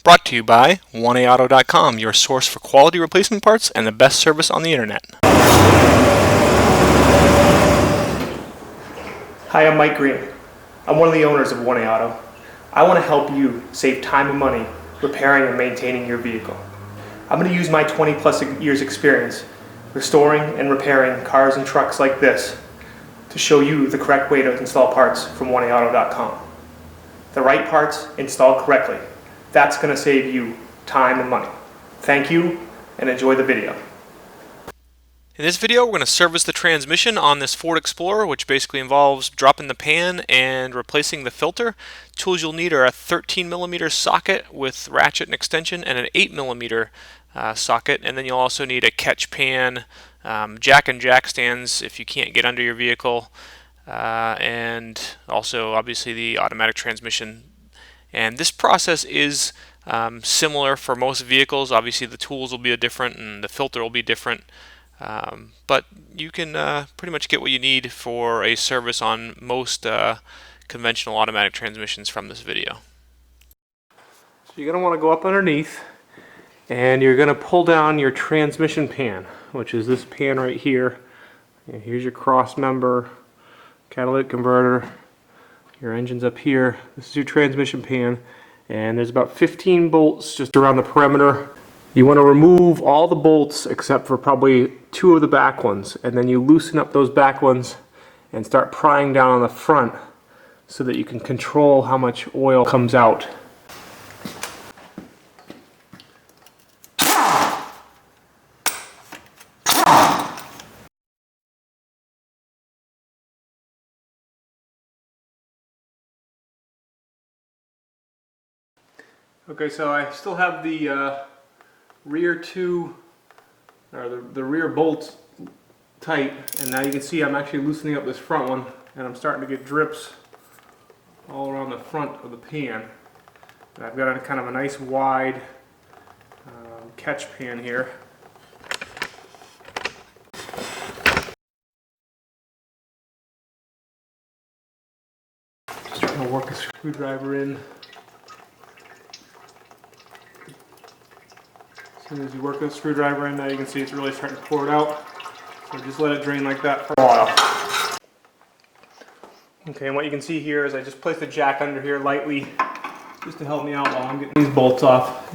Brought to you by 1AAuto.com, your source for quality replacement parts and the best service on the internet. Hi, I'm Mike Green. I'm one of the owners of 1A Auto. I want to help you save time and money repairing and maintaining your vehicle. I'm going to use my 20+ years experience restoring and repairing cars and trucks like this to show you the correct way to install parts from 1AAuto.com. The right parts installed correctly. That's going to save you time and money. Thank you, and enjoy the video. In this video, we're going to service the transmission on this Ford Explorer, which basically involves dropping the pan and replacing the filter. Tools you'll need are a 13mm socket with ratchet and extension and an 8mm socket, and then you'll also need a catch pan, jack and jack stands if you can't get under your vehicle, and also obviously the automatic transmission. And this process is similar for most vehicles. Obviously the tools will be different and the filter will be different, but you can pretty much get what you need for a service on most conventional automatic transmissions from this video. So you're going to want to go up underneath and you're going to pull down your transmission pan, which is this pan right here. And here's your cross member, catalytic converter. Your engine's up here. This is your transmission pan, and there's about 15 bolts just around the perimeter. You want to remove all the bolts except for probably 2 of the back ones, and then you loosen up those back ones and start prying down on the front so that you can control how much oil comes out. Okay, so I still have the rear rear bolts tight, and now you can see I'm actually loosening up this front one, and I'm starting to get drips all around the front of the pan. And I've got a kind of a nice wide catch pan here. Just trying to work a screwdriver in. As soon as you work the screwdriver in, now you can see it's really starting to pour it out. So just let it drain like that for a while. Okay, and what you can see here is I just placed the jack under here lightly just to help me out while I'm getting these bolts off.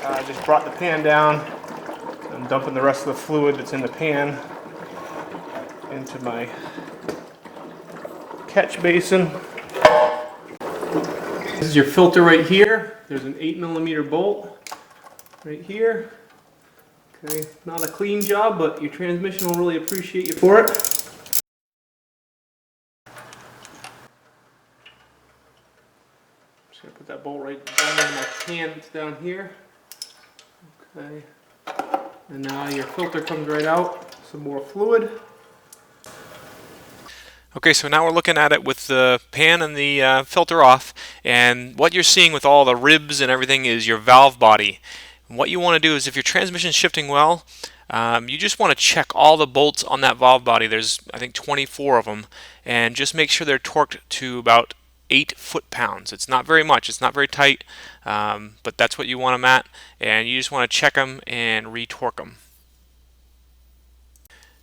I just brought the pan down. I'm dumping the rest of the fluid that's in the pan into my catch basin. This is your filter right here. There's an 8mm bolt right here. Okay, not a clean job, but your transmission will really appreciate you for it. Just gonna put that bolt right down in my pan that's down here. Okay, and now your filter comes right out, some more fluid. Okay, so now we're looking at it with the pan and the filter off, and what you're seeing with all the ribs and everything is your valve body. And what you want to do is if your transmission is shifting well, you just want to check all the bolts on that valve body. There's I think 24 of them, and just make sure they're torqued to about 8 foot-pounds. It's not very much, it's not very tight, but that's what you want them at, and you just want to check them and re-torque them.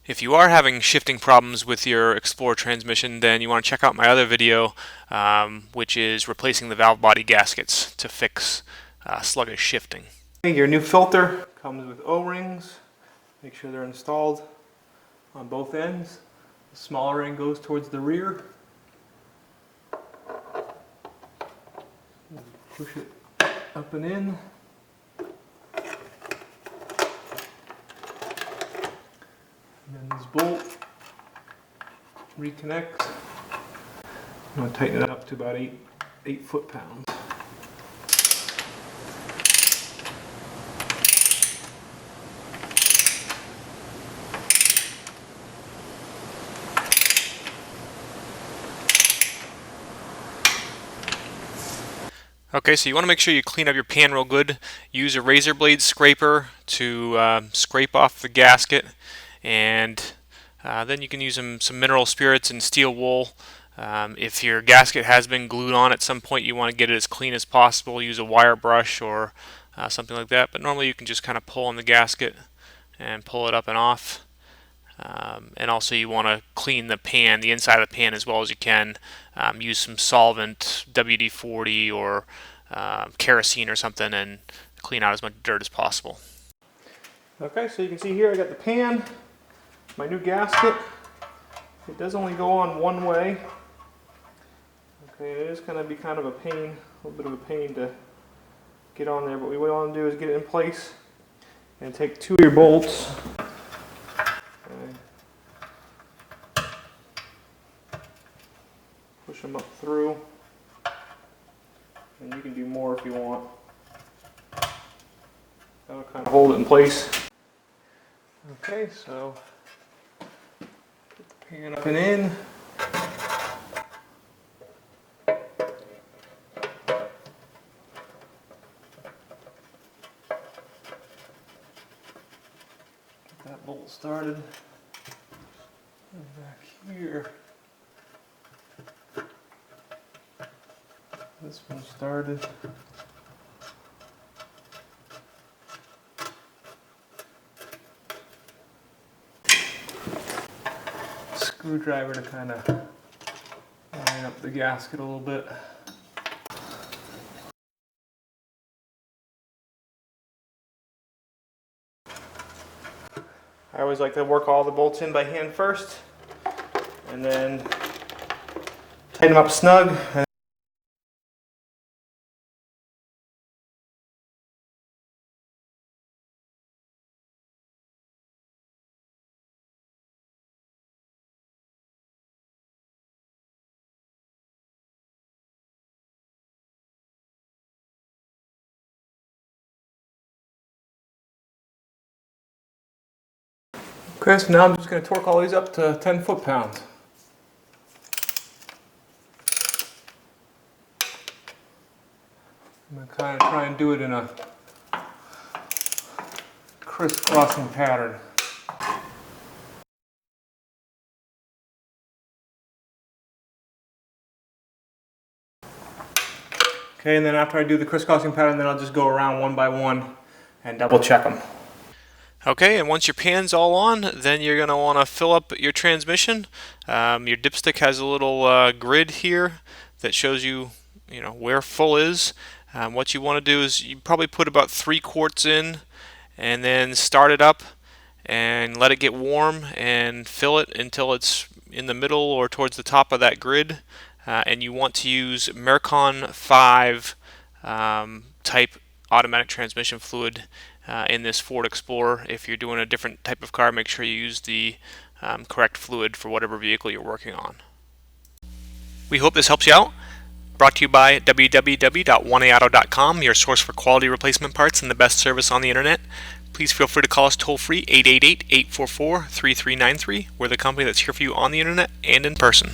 If you are having shifting problems with your Explorer transmission, then you want to check out my other video, which is replacing the valve body gaskets to fix sluggish shifting. Your new filter comes with O-rings. Make sure they're installed on both ends. The smaller end goes towards the rear. Push it up and in. And then this bolt reconnects. I'm going to tighten it up to about 8 foot-pounds. Okay, so you want to make sure you clean up your pan real good. Use a razor blade scraper to scrape off the gasket, and then you can use some mineral spirits and steel wool. If your gasket has been glued on at some point, you want to get it as clean as possible. Use a wire brush or something like that. But normally you can just kind of pull on the gasket and pull it up and off. And also you want to clean the pan, the inside of the pan as well as you can. Use some solvent, WD-40 or kerosene or something, and clean out as much dirt as possible. Okay, so you can see here I got the pan, my new gasket. It does only go on one way. Okay, it is going to be kind of a pain, a little bit of a pain to get on there, but what we want to do is get it in place and take two of your bolts. Push them up through, and you can do more if you want. That'll kind of hold it in place. Okay, so put the pan up and in. Get that bolt started. And back here. This one started. Screwdriver to kind of line up the gasket a little bit. I always like to work all the bolts in by hand first, and then tighten them up snug. Okay, so now I'm just going to torque all these up to 10 foot-pounds. I'm going to kind of try and do it in a crisscrossing pattern. Okay, and then after I do the crisscrossing pattern, then I'll just go around one by one and double check them. Okay, and once your pan's all on, then you're going to want to fill up your transmission. Your dipstick has a little grid here that shows you, where full is. What you want to do is you probably put about 3 quarts in, and then start it up and let it get warm and fill it until it's in the middle or towards the top of that grid. And you want to use Mercon 5 type automatic transmission fluid in this Ford Explorer. If you're doing a different type of car, make sure you use the correct fluid for whatever vehicle you're working on. We hope this helps you out. Brought to you by www.1aauto.com, your source for quality replacement parts and the best service on the internet. Please feel free to call us toll free 888-844-3393. We're the company that's here for you on the internet and in person.